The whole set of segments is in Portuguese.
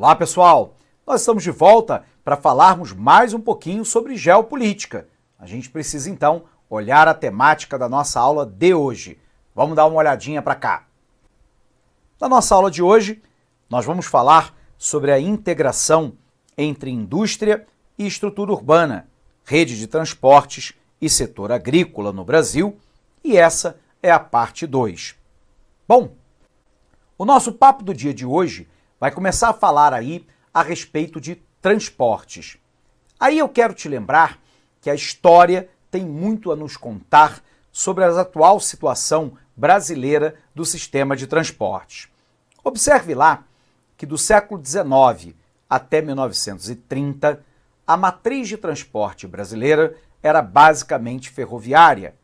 Olá, pessoal! Nós estamos de volta para falarmos mais um pouquinho sobre geopolítica. A gente precisa, então, olhar a temática da nossa aula de hoje. Vamos dar uma olhadinha para cá. Na nossa aula de hoje, nós vamos falar sobre a integração entre indústria e estrutura urbana, rede de transportes e setor agrícola no Brasil, e essa é a parte 2. Bom, o nosso papo do dia de hoje vai começar a falar aí a respeito de transportes. Aí eu quero te lembrar que a história tem muito a nos contar sobre a atual situação brasileira do sistema de transportes. Observe lá que do século XIX até 1930, a matriz de transporte brasileira era basicamente ferroviária,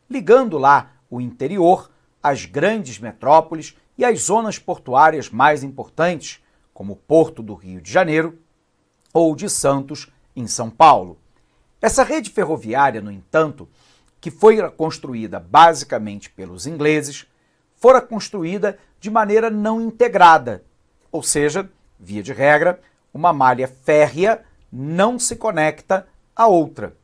ligando lá o interior às grandes metrópoles e as zonas portuárias mais importantes, como o Porto do Rio de Janeiro ou de Santos, em São Paulo. Essa rede ferroviária, no entanto, que foi construída basicamente pelos ingleses, fora construída de maneira não integrada, ou seja, via de regra, uma malha férrea não se conecta à outra.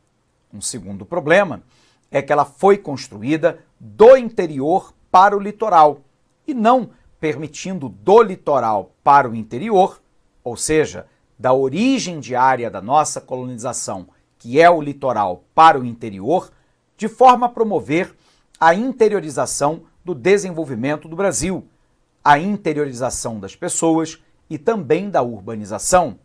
Um segundo problema é que ela foi construída do interior para o litoral, e não permitindo do litoral para o interior, ou seja, da origem diária da nossa colonização, que é o litoral, para o interior, de forma a promover a interiorização do desenvolvimento do Brasil, a interiorização das pessoas e também da urbanização.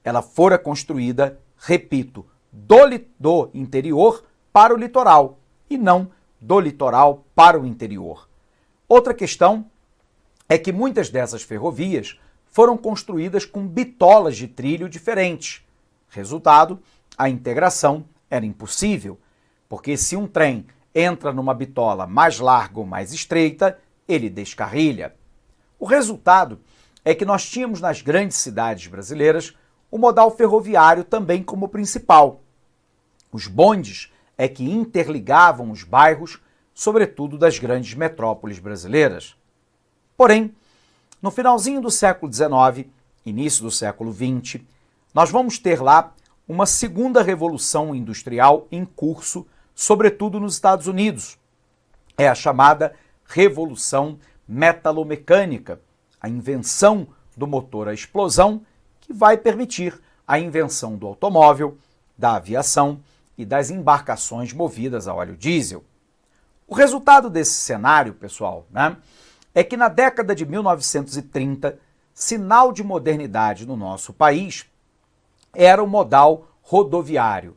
Ela fora construída, repito, do interior para o litoral e não do litoral para o interior. Outra questão é que muitas dessas ferrovias foram construídas com bitolas de trilho diferentes. Resultado, a integração era impossível, porque se um trem entra numa bitola mais larga ou mais estreita, ele descarrilha. O resultado é que nós tínhamos nas grandes cidades brasileiras o modal ferroviário também como principal. Os bondes é que interligavam os bairros, sobretudo das grandes metrópoles brasileiras. Porém, no finalzinho do século XIX, início do século XX, nós vamos ter lá uma segunda revolução industrial em curso, sobretudo nos Estados Unidos. É a chamada Revolução Metalomecânica, a invenção do motor à explosão, que vai permitir a invenção do automóvel, da aviação e das embarcações movidas a óleo diesel. O resultado desse cenário, pessoal, é que na década de 1930, sinal de modernidade no nosso país era o modal rodoviário.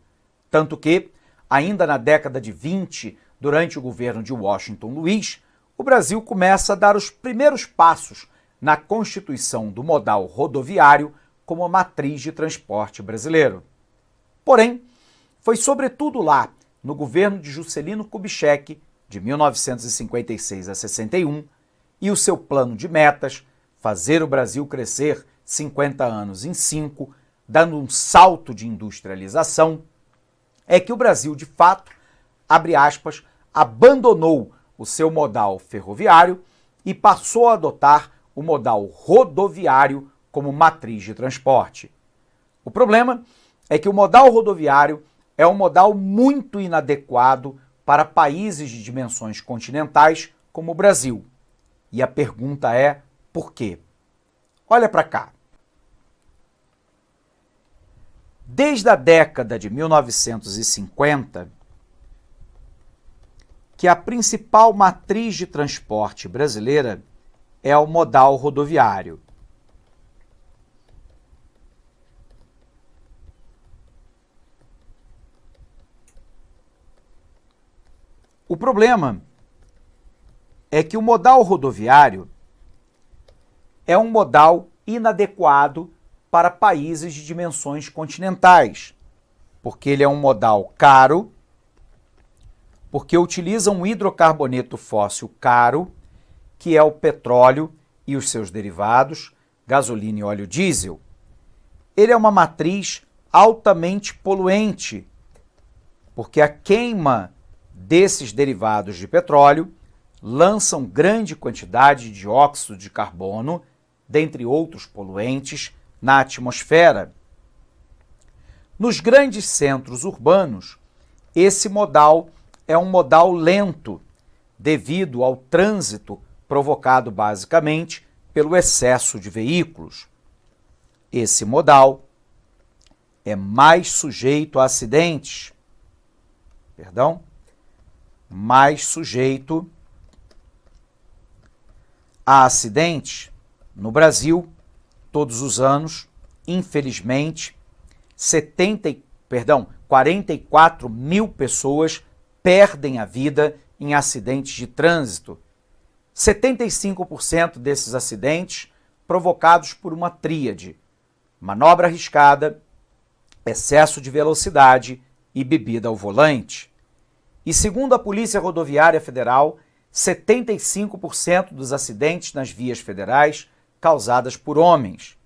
Tanto que, ainda na década de 20, durante o governo de Washington Luiz, o Brasil começa a dar os primeiros passos na constituição do modal rodoviário como a matriz de transporte brasileiro. Porém, foi sobretudo lá, no governo de Juscelino Kubitschek, de 1956 a 61, e o seu plano de metas, fazer o Brasil crescer 50 anos em 5, dando um salto de industrialização, é que o Brasil, de fato, abre aspas, abandonou o seu modal ferroviário e passou a adotar o modal rodoviário como matriz de transporte. O problema é que o modal rodoviário é um modal muito inadequado para países de dimensões continentais como o Brasil. E a pergunta é, por quê? Olha para cá. Desde a década de 1950, que a principal matriz de transporte brasileira é o modal rodoviário. O problema é que o modal rodoviário é um modal inadequado para países de dimensões continentais, porque ele é um modal caro, porque utiliza um hidrocarboneto fóssil caro, que é o petróleo e os seus derivados, gasolina e óleo diesel. Ele é uma matriz altamente poluente, porque a queima desses derivados de petróleo lançam grande quantidade de dióxido de carbono, dentre outros poluentes, na atmosfera. Nos grandes centros urbanos, esse modal é um modal lento, devido ao trânsito provocado basicamente pelo excesso de veículos. Esse modal é mais sujeito a acidentes. Mais sujeito a acidentes. No Brasil, todos os anos, infelizmente, 44 mil pessoas perdem a vida em acidentes de trânsito. 75% desses acidentes provocados por uma tríade: manobra arriscada, excesso de velocidade e bebida ao volante. E segundo a Polícia Rodoviária Federal, 75% dos acidentes nas vias federais causadas por homens.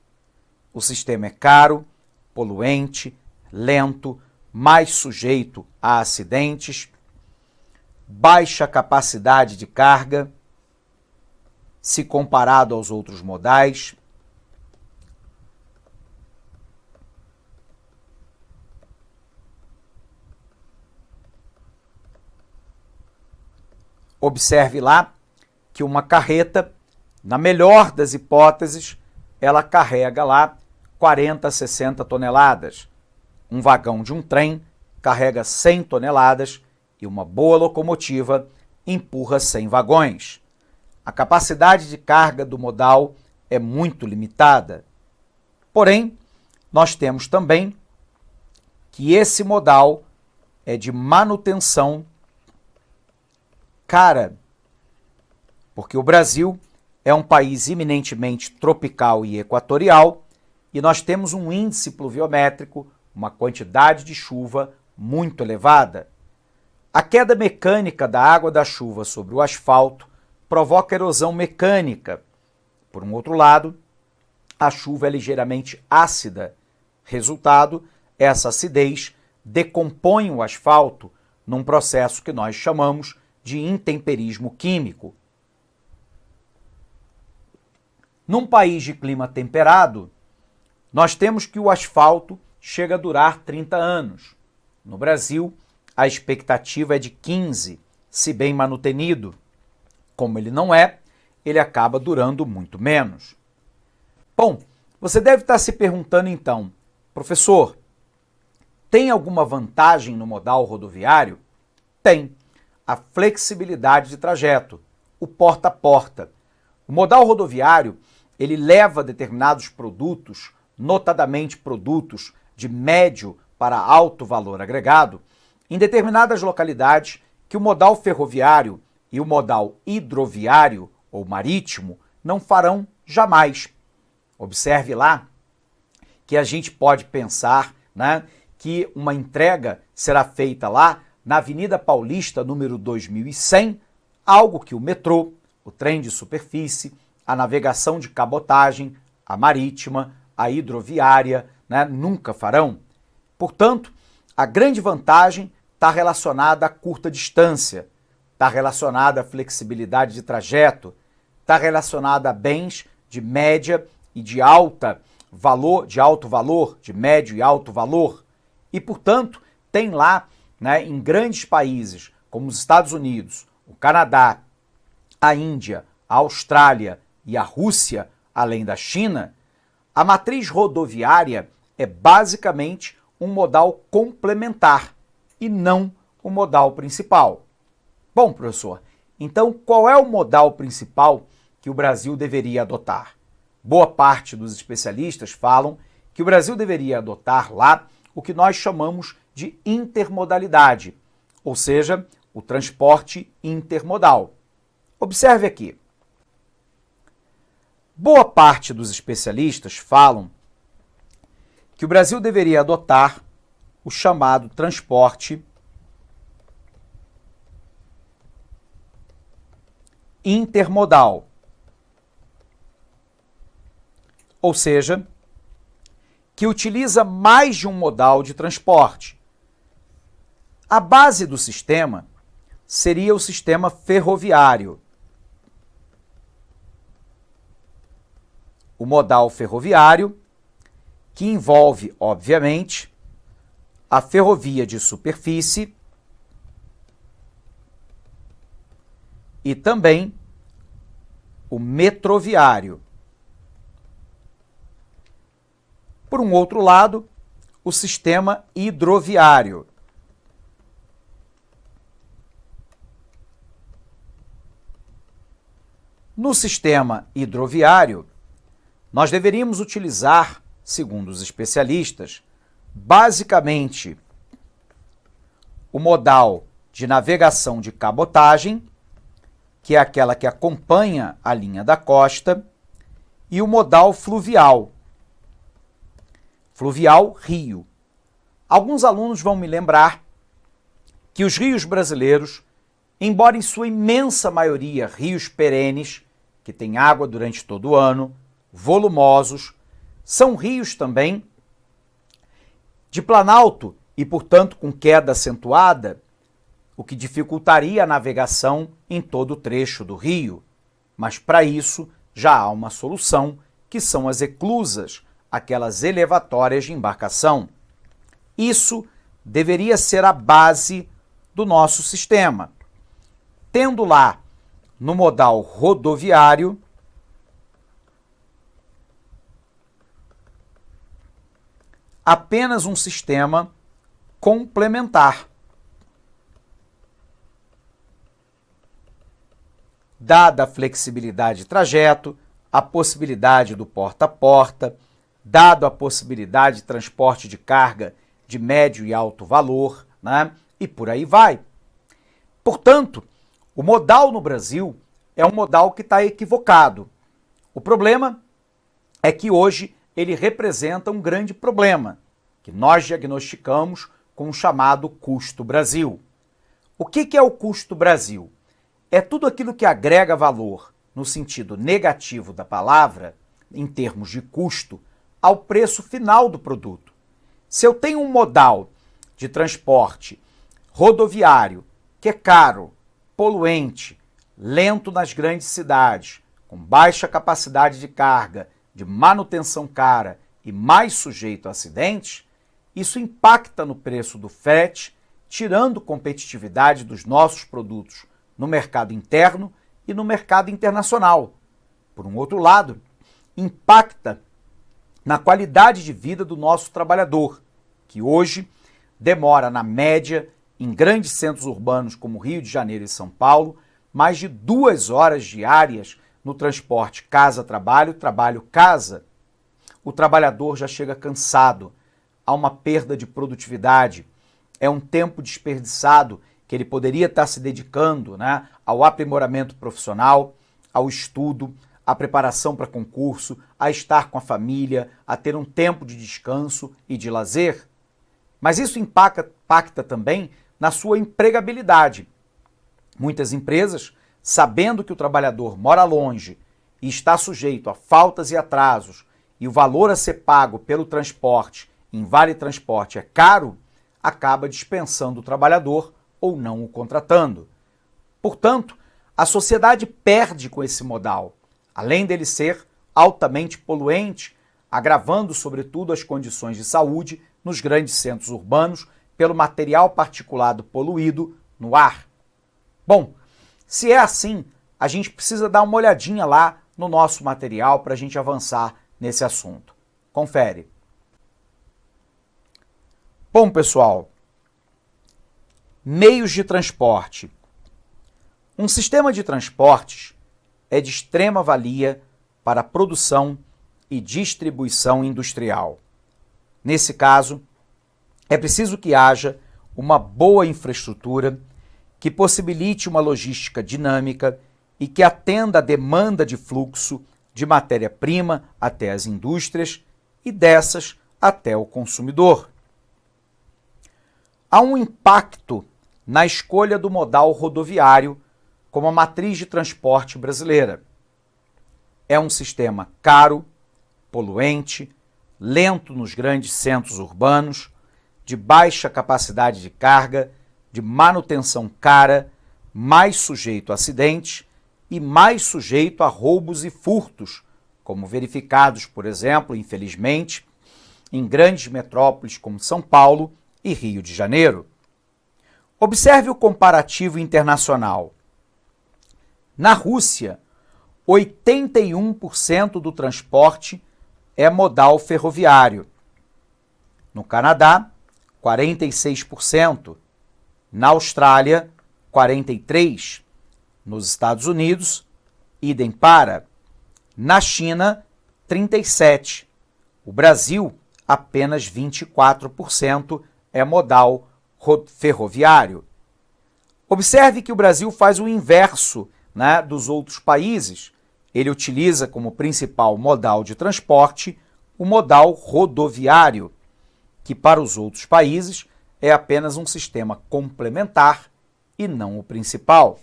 O sistema é caro, poluente, lento, mais sujeito a acidentes, baixa capacidade de carga, se comparado aos outros modais. Observe lá que uma carreta, na melhor das hipóteses, ela carrega lá 40 a 60 toneladas. Um vagão de um trem carrega 100 toneladas e uma boa locomotiva empurra 100 vagões. A capacidade de carga do modal é muito limitada. Porém, nós temos também que esse modal é de manutenção cara, porque o Brasil é um país eminentemente tropical e equatorial e nós temos um índice pluviométrico, uma quantidade de chuva muito elevada. A queda mecânica da água da chuva sobre o asfalto provoca erosão mecânica. Por um outro lado, a chuva é ligeiramente ácida. Resultado, essa acidez decompõe o asfalto num processo que nós chamamos de intemperismo químico. Num país de clima temperado, nós temos que o asfalto chega a durar 30 anos. No Brasil, a expectativa é de 15, se bem manutenido. Como ele não é, ele acaba durando muito menos. Bom, você deve estar se perguntando então, professor, tem alguma vantagem no modal rodoviário? Tem. A flexibilidade de trajeto, o porta a porta. O modal rodoviário, ele leva determinados produtos, notadamente produtos de médio para alto valor agregado, em determinadas localidades que o modal ferroviário e o modal hidroviário ou marítimo não farão jamais. Observe lá que a gente pode pensar, que uma entrega será feita lá na Avenida Paulista, número 2100, algo que o metrô, o trem de superfície, a navegação de cabotagem, a marítima, a hidroviária, nunca farão. Portanto, a grande vantagem está relacionada à curta distância, está relacionada à flexibilidade de trajeto, está relacionada a bens de média e de alto valor, de médio e alto valor. E, portanto, tem lá, em grandes países como os Estados Unidos, o Canadá, a Índia, a Austrália e a Rússia, além da China, a matriz rodoviária é basicamente um modal complementar e não o modal principal. Bom, professor, então qual é o modal principal que o Brasil deveria adotar? Boa parte dos especialistas falam que o Brasil deveria adotar lá o que nós chamamos de intermodalidade, ou seja, o transporte intermodal. Observe aqui. Boa parte dos especialistas falam que o Brasil deveria adotar o chamado transporte intermodal, ou seja, que utiliza mais de um modal de transporte. A base do sistema seria o sistema ferroviário. O modal ferroviário que envolve, obviamente, a ferrovia de superfície e também o metroviário. Por um outro lado, o sistema hidroviário. No sistema hidroviário, nós deveríamos utilizar, segundo os especialistas, basicamente o modal de navegação de cabotagem, que é aquela que acompanha a linha da costa, e o modal fluvial. Fluvial, rio. Alguns alunos vão me lembrar que os rios brasileiros, embora em sua imensa maioria rios perenes, que têm água durante todo o ano, volumosos, são rios também de planalto e, portanto, com queda acentuada, o que dificultaria a navegação em todo o trecho do rio. Mas para isso já há uma solução, que são as eclusas, aquelas elevatórias de embarcação. Isso deveria ser a base do nosso sistema. Tendo lá, no modal rodoviário, apenas um sistema complementar. Dada a flexibilidade de trajeto, a possibilidade do porta a porta, dado a possibilidade de transporte de carga de médio e alto valor, né? E por aí vai. Portanto, o modal no Brasil é um modal que está equivocado. O problema é que hoje ele representa um grande problema, que nós diagnosticamos com o chamado custo Brasil. O que é o custo Brasil? É tudo aquilo que agrega valor, no sentido negativo da palavra, em termos de custo, ao preço final do produto. Se eu tenho um modal de transporte rodoviário que é caro, poluente, lento nas grandes cidades, com baixa capacidade de carga, de manutenção cara e mais sujeito a acidentes, isso impacta no preço do frete, tirando competitividade dos nossos produtos no mercado interno e no mercado internacional. Por um outro lado, impacta na qualidade de vida do nosso trabalhador, que hoje demora, na média, em grandes centros urbanos como Rio de Janeiro e São Paulo, mais de 2 horas diárias no transporte casa-trabalho, trabalho-casa. O trabalhador já chega cansado, há uma perda de produtividade, é um tempo desperdiçado que ele poderia estar se dedicando, né, ao aprimoramento profissional, ao estudo, à preparação para concurso, a estar com a família, a ter um tempo de descanso e de lazer. Mas isso impacta também na sua empregabilidade. Muitas empresas, sabendo que o trabalhador mora longe e está sujeito a faltas e atrasos, e o valor a ser pago pelo transporte em vale transporte é caro, acaba dispensando o trabalhador ou não o contratando. Portanto, a sociedade perde com esse modal, além dele ser altamente poluente, agravando sobretudo as condições de saúde nos grandes centros urbanos pelo material particulado poluído no ar. Bom, se é assim, a gente precisa dar uma olhadinha lá no nosso material para a gente avançar nesse assunto. Confere. Bom, pessoal, meios de transporte. Um sistema de transportes é de extrema valia para a produção e distribuição industrial. Nesse caso, é preciso que haja uma boa infraestrutura que possibilite uma logística dinâmica e que atenda à demanda de fluxo de matéria-prima até as indústrias e dessas até o consumidor. Há um impacto na escolha do modal rodoviário como a matriz de transporte brasileira. É um sistema caro, poluente, lento nos grandes centros urbanos, de baixa capacidade de carga, de manutenção cara, mais sujeito a acidentes e mais sujeito a roubos e furtos, como verificados, por exemplo, infelizmente, em grandes metrópoles como São Paulo e Rio de Janeiro. Observe o comparativo internacional. Na Rússia, 81% do transporte é modal ferroviário. No Canadá, 46%. Na Austrália, 43%. Nos Estados Unidos, idem para. Na China, 37%. O Brasil, apenas 24% é modal ferroviário. Observe que o Brasil faz o inverso, né, dos outros países. Ele utiliza como principal modal de transporte o modal rodoviário, que para os outros países é apenas um sistema complementar e não o principal.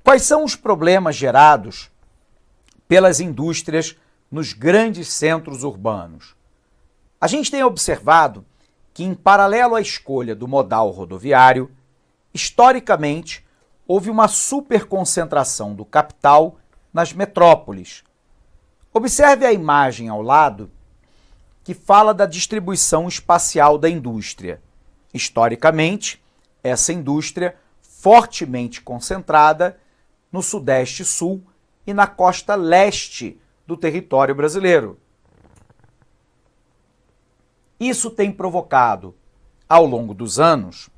Quais são os problemas gerados pelas indústrias nos grandes centros urbanos? A gente tem observado que, em paralelo à escolha do modal rodoviário, historicamente, houve uma superconcentração do capital nas metrópoles. Observe a imagem ao lado, que fala da distribuição espacial da indústria. Historicamente, essa indústria fortemente concentrada no Sudeste Sul e na costa leste do território brasileiro. Isso tem provocado, ao longo dos anos,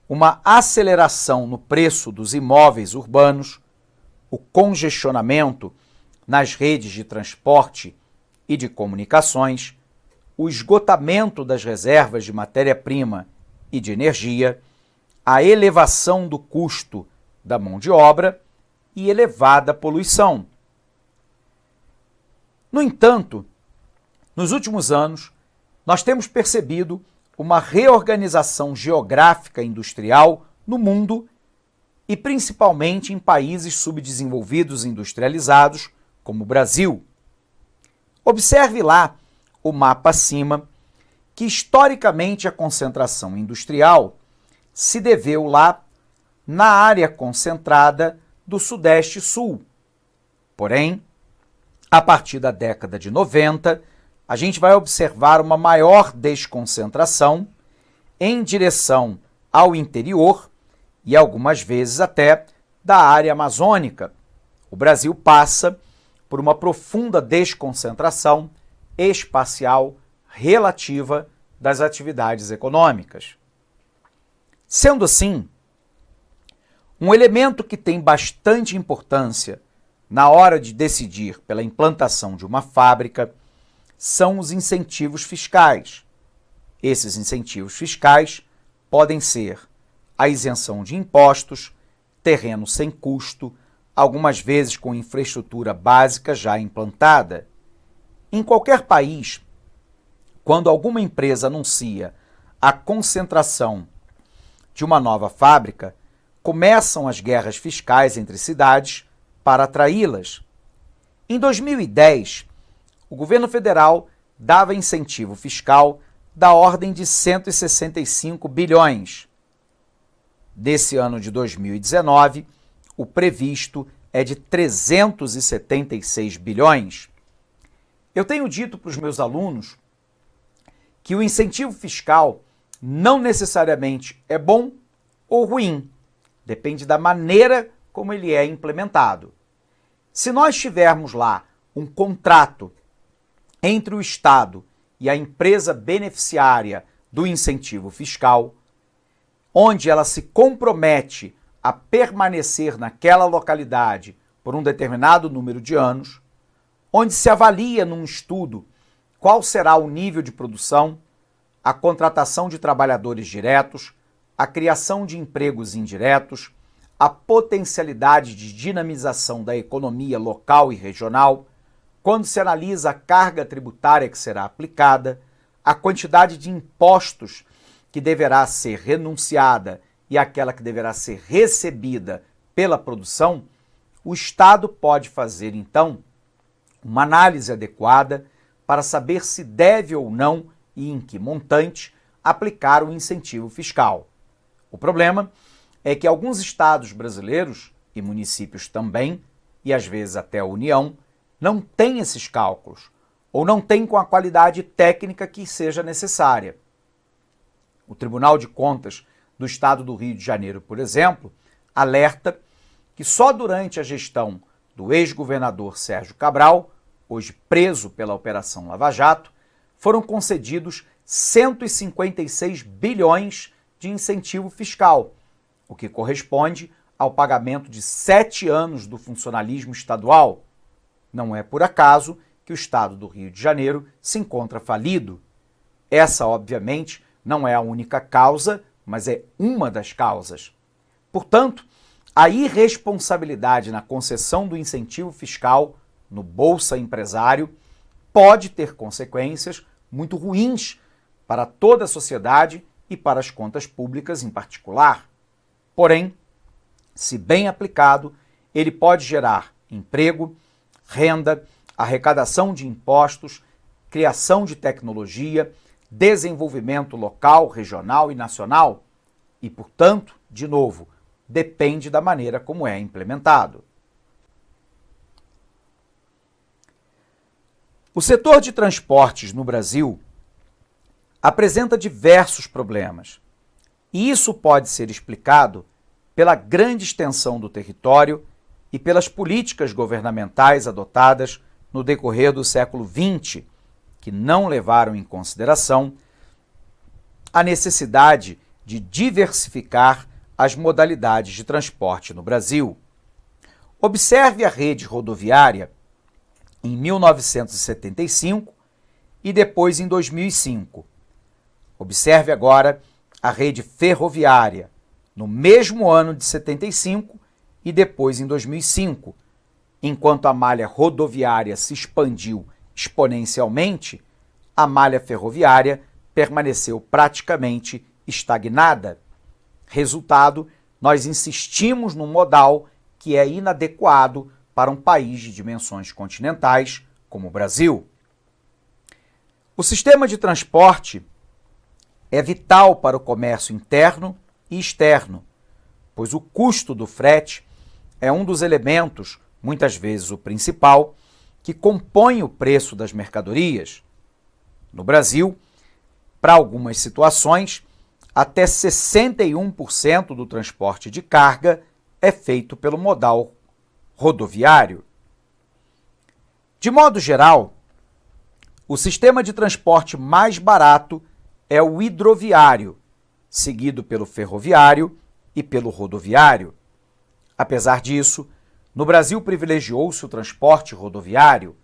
uma aceleração no preço dos imóveis urbanos, o congestionamento nas redes de transporte e de comunicações, o esgotamento das reservas de matéria-prima e de energia, a elevação do custo da mão de obra e elevada poluição. No entanto, nos últimos anos, nós temos percebido uma reorganização geográfica industrial no mundo e principalmente em países subdesenvolvidos e industrializados, como o Brasil. Observe lá o mapa acima, que historicamente a concentração industrial se deveu lá na área concentrada do Sudeste Sul. Porém, a partir da década de 90, a gente vai observar uma maior desconcentração em direção ao interior e algumas vezes até da área amazônica. O Brasil passa por uma profunda desconcentração espacial relativa das atividades econômicas. Sendo assim, um elemento que tem bastante importância na hora de decidir pela implantação de uma fábrica são os incentivos fiscais. Esses incentivos fiscais podem ser a isenção de impostos, terreno sem custo, algumas vezes com infraestrutura básica já implantada. Em qualquer país, quando alguma empresa anuncia a concentração de uma nova fábrica, começam as guerras fiscais entre cidades para atraí-las. Em 2010, o governo federal dava incentivo fiscal da ordem de 165 bilhões. Desse ano de 2019, o previsto é de 376 bilhões. Eu tenho dito para os meus alunos que o incentivo fiscal não necessariamente é bom ou ruim, depende da maneira como ele é implementado. Se nós tivermos lá um contrato entre o Estado e a empresa beneficiária do incentivo fiscal, onde ela se compromete a permanecer naquela localidade por um determinado número de anos, onde se avalia num estudo qual será o nível de produção, a contratação de trabalhadores diretos, a criação de empregos indiretos, a potencialidade de dinamização da economia local e regional, quando se analisa a carga tributária que será aplicada, a quantidade de impostos que deverá ser renunciada e aquela que deverá ser recebida pela produção, o Estado pode fazer, então, uma análise adequada para saber se deve ou não e em que montante aplicar o incentivo fiscal. O problema é que alguns estados brasileiros, e municípios também, e às vezes até a União, não têm esses cálculos, ou não têm com a qualidade técnica que seja necessária. O Tribunal de Contas do Estado do Rio de Janeiro, por exemplo, alerta que só durante a gestão do ex-governador Sérgio Cabral, hoje preso pela Operação Lava Jato, foram concedidos 156 bilhões de incentivo fiscal, o que corresponde ao pagamento de 7 anos do funcionalismo estadual. Não é por acaso que o Estado do Rio de Janeiro se encontra falido. Essa, obviamente, não é a única causa, mas é uma das causas. Portanto, a irresponsabilidade na concessão do incentivo fiscal no Bolsa Empresário pode ter consequências muito ruins para toda a sociedade e para as contas públicas em particular. Porém, se bem aplicado, ele pode gerar emprego, renda, arrecadação de impostos, criação de tecnologia, desenvolvimento local, regional e nacional e, portanto, de novo, depende da maneira como é implementado. O setor de transportes no Brasil apresenta diversos problemas, e isso pode ser explicado pela grande extensão do território e pelas políticas governamentais adotadas no decorrer do século XX, que não levaram em consideração a necessidade de diversificar as modalidades de transporte no Brasil. Observe a rede rodoviária em 1975 e depois em 2005. Observe agora a rede ferroviária no mesmo ano de 75 e depois em 2005. Enquanto a malha rodoviária se expandiu exponencialmente, a malha ferroviária permaneceu praticamente estagnada. Resultado, nós insistimos num modal que é inadequado para um país de dimensões continentais como o Brasil. O sistema de transporte é vital para o comércio interno e externo, pois o custo do frete é um dos elementos, muitas vezes o principal, que compõe o preço das mercadorias. No Brasil, para algumas situações, até 61% do transporte de carga é feito pelo modal rodoviário. De modo geral, o sistema de transporte mais barato é o hidroviário, seguido pelo ferroviário e pelo rodoviário. Apesar disso, no Brasil privilegiou-se o transporte rodoviário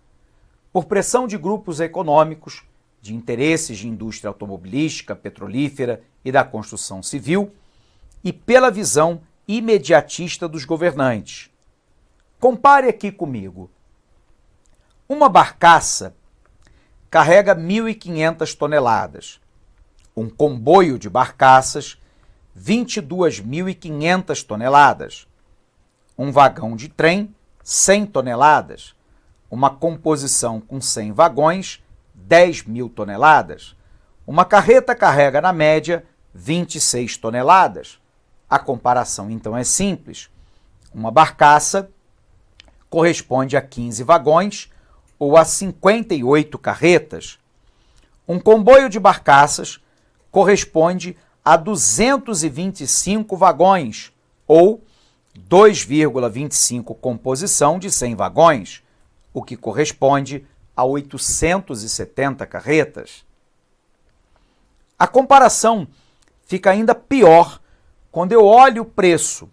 por pressão de grupos econômicos, de interesses de indústria automobilística, petrolífera e da construção civil e pela visão imediatista dos governantes. Compare aqui comigo. Uma barcaça carrega 1.500 toneladas. Um comboio de barcaças, 22.500 toneladas. Um vagão de trem, 100 toneladas. Uma composição com 100 vagões, 10.000 toneladas. Uma carreta carrega, na média, 26 toneladas. A comparação, então, é simples. Uma barcaça corresponde a 15 vagões ou a 58 carretas. Um comboio de barcaças corresponde a 225 vagões ou 2,25 composição de 100 vagões, o que corresponde a 870 carretas. A comparação fica ainda pior quando eu olho o preço.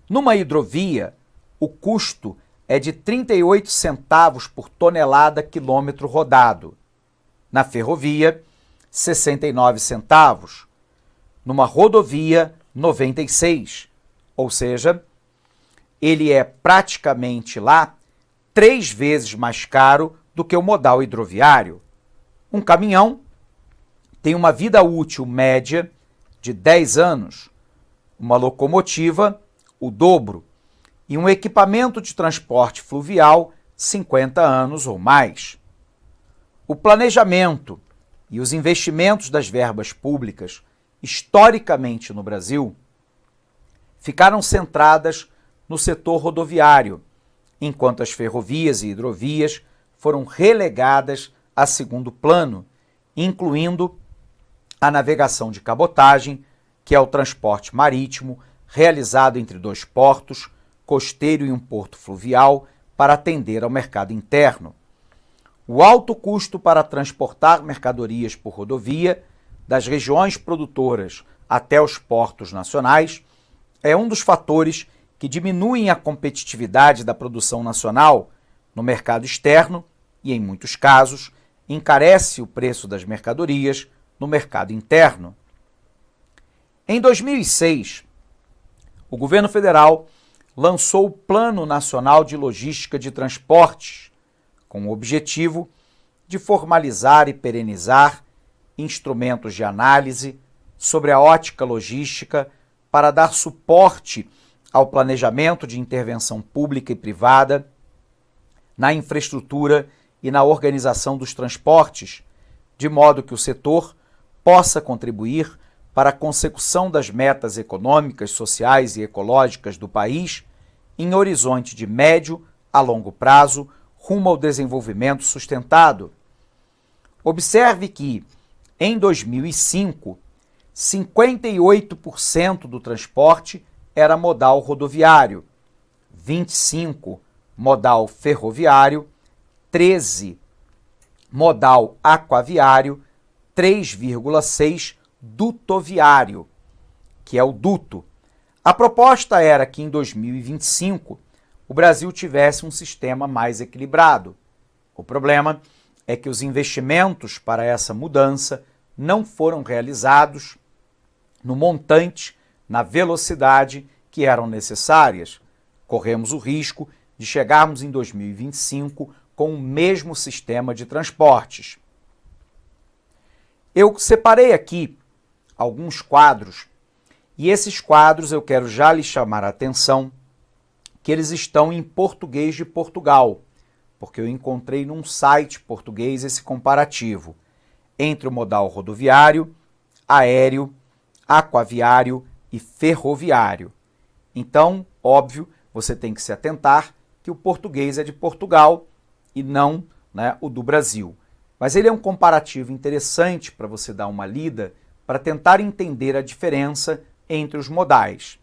Numa hidrovia, o custo é de 38 centavos por tonelada quilômetro rodado. Na ferrovia, 69 centavos. Numa rodovia, 96. Ou seja, ele é praticamente lá 3 vezes mais caro do que o modal hidroviário. Um caminhão tem uma vida útil média de 10 anos, uma locomotiva, o dobro, e um equipamento de transporte fluvial, 50 anos ou mais. O planejamento e os investimentos das verbas públicas, historicamente no Brasil, ficaram centradas no setor rodoviário, enquanto as ferrovias e hidrovias foram relegadas a segundo plano, incluindo a navegação de cabotagem, que é o transporte marítimo realizado entre dois portos, costeiro e um porto fluvial, para atender ao mercado interno. O alto custo para transportar mercadorias por rodovia, das regiões produtoras até os portos nacionais, é um dos fatores que diminuem a competitividade da produção nacional no mercado externo e, em muitos casos, encarece o preço das mercadorias no mercado interno. Em 2006, o governo federal lançou o Plano Nacional de Logística de Transportes, com o objetivo de formalizar e perenizar instrumentos de análise sobre a ótica logística para dar suporte ao planejamento de intervenção pública e privada na infraestrutura e na organização dos transportes, de modo que o setor possa contribuir para a consecução das metas econômicas, sociais e ecológicas do país em horizonte de médio a longo prazo, rumo ao desenvolvimento sustentado. Observe que, em 2005, 58% do transporte era modal rodoviário, 25% modal ferroviário, 13% modal aquaviário, 3,6% dutoviário, que é o duto. A proposta era que em 2025 o Brasil tivesse um sistema mais equilibrado. O problema é que os investimentos para essa mudança não foram realizados no montante, na velocidade que eram necessárias. Corremos o risco de chegarmos em 2025 com o mesmo sistema de transportes. Eu separei aqui alguns quadros, e esses quadros eu quero já lhe chamar a atenção que eles estão em português de Portugal, porque eu encontrei num site português esse comparativo entre o modal rodoviário, aéreo, aquaviário e ferroviário. Então, óbvio, você tem que se atentar que o português é de Portugal e não, o do Brasil. Mas ele é um comparativo interessante para você dar uma lida, para tentar entender a diferença entre os modais.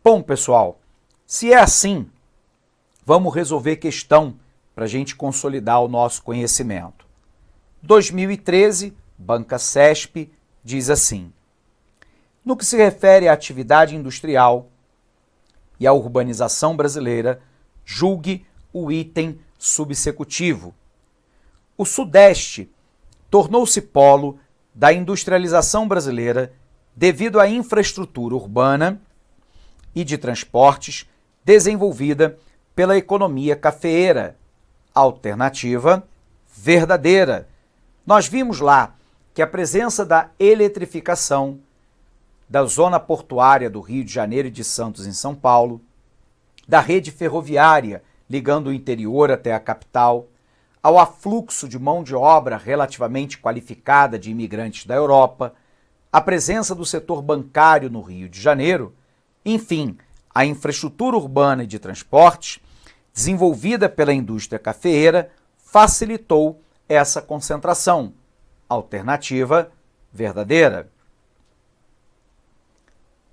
Bom, pessoal, se é assim, vamos resolver questão para a gente consolidar o nosso conhecimento. 2013, Banca CESP diz assim: no que se refere à atividade industrial e à urbanização brasileira, julgue o item subsecutivo. O Sudeste tornou-se polo da industrialização brasileira devido à infraestrutura urbana e de transportes desenvolvida pela economia cafeeira. Alternativa verdadeira. Nós vimos lá que a presença da eletrificação da zona portuária do Rio de Janeiro e de Santos em São Paulo, da rede ferroviária ligando o interior até a capital, ao afluxo de mão de obra relativamente qualificada de imigrantes da Europa, a presença do setor bancário no Rio de Janeiro, enfim, a infraestrutura urbana e de transportes, desenvolvida pela indústria cafeeira, facilitou essa concentração. Alternativa verdadeira.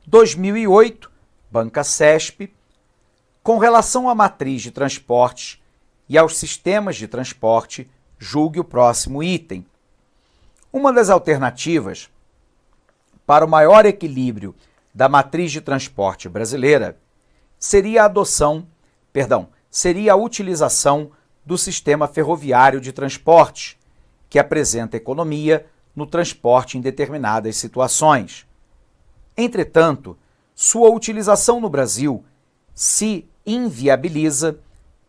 2008, Banca CESP, com relação à matriz de transportes e aos sistemas de transporte, julgue o próximo item. Uma das alternativas para o maior equilíbrio da matriz de transporte brasileira seria a utilização do sistema ferroviário de transporte, que apresenta economia no transporte em determinadas situações. Entretanto, sua utilização no Brasil se inviabiliza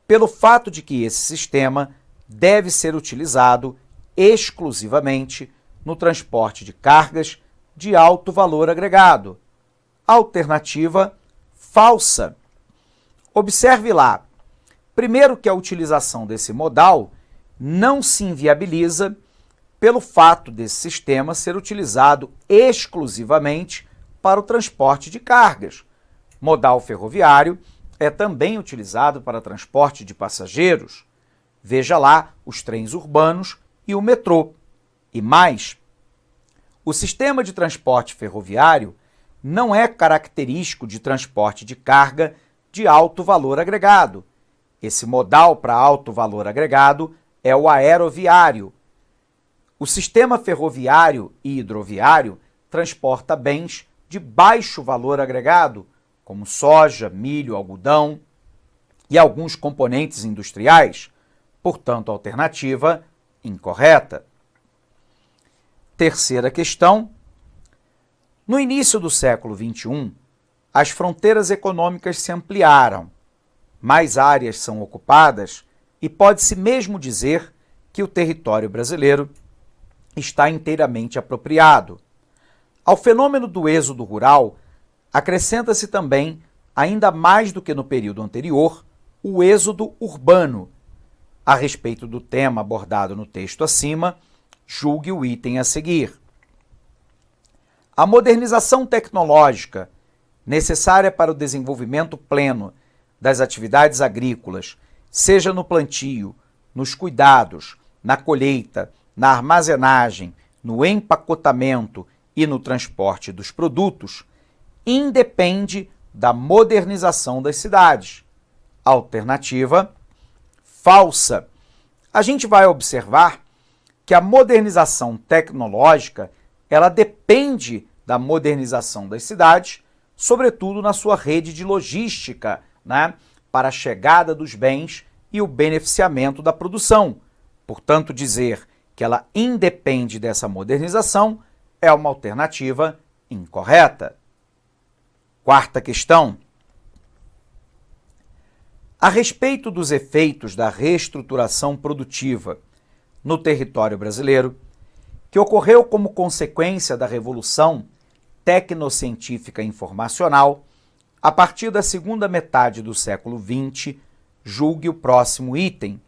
pelo fato de que esse sistema deve ser utilizado exclusivamente no transporte de cargas de alto valor agregado. Alternativa falsa. Observe lá, primeiro que a utilização desse modal não se inviabiliza pelo fato desse sistema ser utilizado exclusivamente para o transporte de cargas. Modal ferroviário é também utilizado para transporte de passageiros. Veja lá os trens urbanos e o metrô. E mais, o sistema de transporte ferroviário não é característico de transporte de carga de alto valor agregado. Esse modal para alto valor agregado é o aeroviário. O sistema ferroviário e hidroviário transporta bens de baixo valor agregado, como soja, milho, algodão e alguns componentes industriais. Portanto, alternativa incorreta. Terceira questão. No início do século XXI, as fronteiras econômicas se ampliaram, mais áreas são ocupadas e pode-se mesmo dizer que o território brasileiro está inteiramente apropriado. Ao fenômeno do êxodo rural, acrescenta-se também, ainda mais do que no período anterior, o êxodo urbano. A respeito do tema abordado no texto acima, julgue o item a seguir. A modernização tecnológica necessária para o desenvolvimento pleno das atividades agrícolas, seja no plantio, nos cuidados, na colheita, na armazenagem, no empacotamento e no transporte dos produtos, independe da modernização das cidades. Alternativa falsa. A gente vai observar que a modernização tecnológica, ela depende da modernização das cidades, sobretudo na sua rede de logística, né, para a chegada dos bens e o beneficiamento da produção. Portanto, dizer que ela independe dessa modernização é uma alternativa incorreta. Quarta questão. A respeito dos efeitos da reestruturação produtiva no território brasileiro, que ocorreu como consequência da Revolução Tecnocientífica Informacional, a partir da segunda metade do século XX, julgue o próximo item.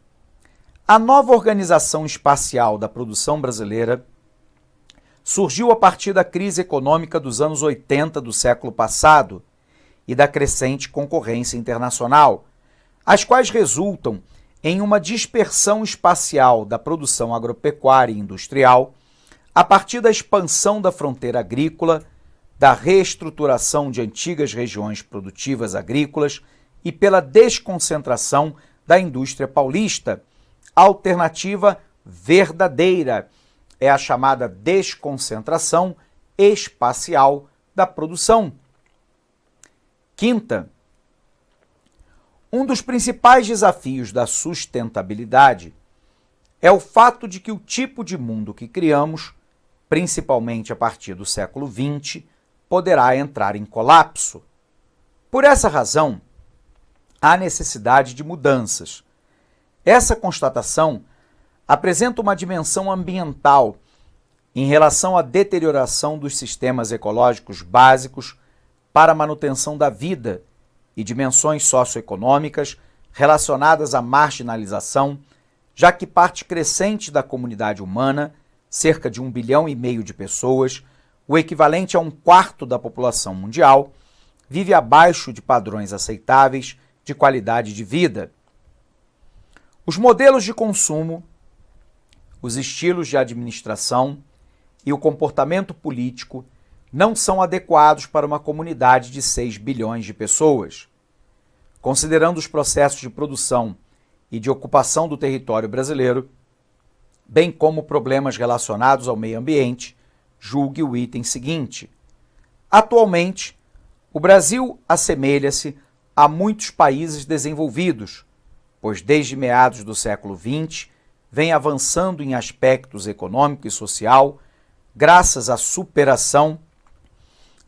A nova organização espacial da produção brasileira surgiu a partir da crise econômica dos anos 80 do século passado e da crescente concorrência internacional, as quais resultam em uma dispersão espacial da produção agropecuária e industrial a partir da expansão da fronteira agrícola, da reestruturação de antigas regiões produtivas agrícolas e pela desconcentração da indústria paulista. A alternativa verdadeira é a chamada desconcentração espacial da produção. Quinta, um dos principais desafios da sustentabilidade é o fato de que o tipo de mundo que criamos, principalmente a partir do século XX, poderá entrar em colapso. Por essa razão, há necessidade de mudanças. Essa constatação apresenta uma dimensão ambiental em relação à deterioração dos sistemas ecológicos básicos para a manutenção da vida e dimensões socioeconômicas relacionadas à marginalização, já que parte crescente da comunidade humana, cerca de 1,5 bilhão de pessoas, o equivalente a 1/4 da população mundial, vive abaixo de padrões aceitáveis de qualidade de vida. Os modelos de consumo, os estilos de administração e o comportamento político não são adequados para uma comunidade de 6 bilhões de pessoas. Considerando os processos de produção e de ocupação do território brasileiro, bem como problemas relacionados ao meio ambiente, julgue o item seguinte. Atualmente, o Brasil assemelha-se a muitos países desenvolvidos, pois desde meados do século XX vem avançando em aspectos econômico e social, graças à superação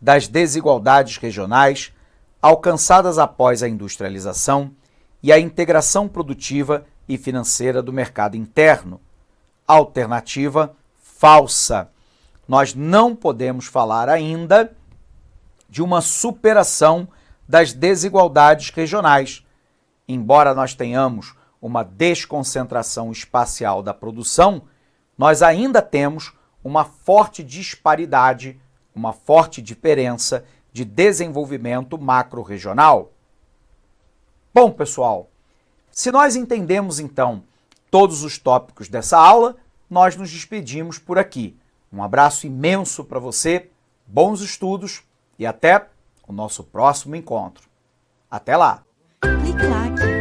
das desigualdades regionais alcançadas após a industrialização e a integração produtiva e financeira do mercado interno. Alternativa falsa. Nós não podemos falar ainda de uma superação das desigualdades regionais. Embora nós tenhamos uma desconcentração espacial da produção, nós ainda temos uma forte disparidade, uma forte diferença de desenvolvimento macro-regional. Bom, pessoal, se nós entendemos então todos os tópicos dessa aula, nós nos despedimos por aqui. Um abraço imenso para você, bons estudos e até o nosso próximo encontro. Até lá! Clique like.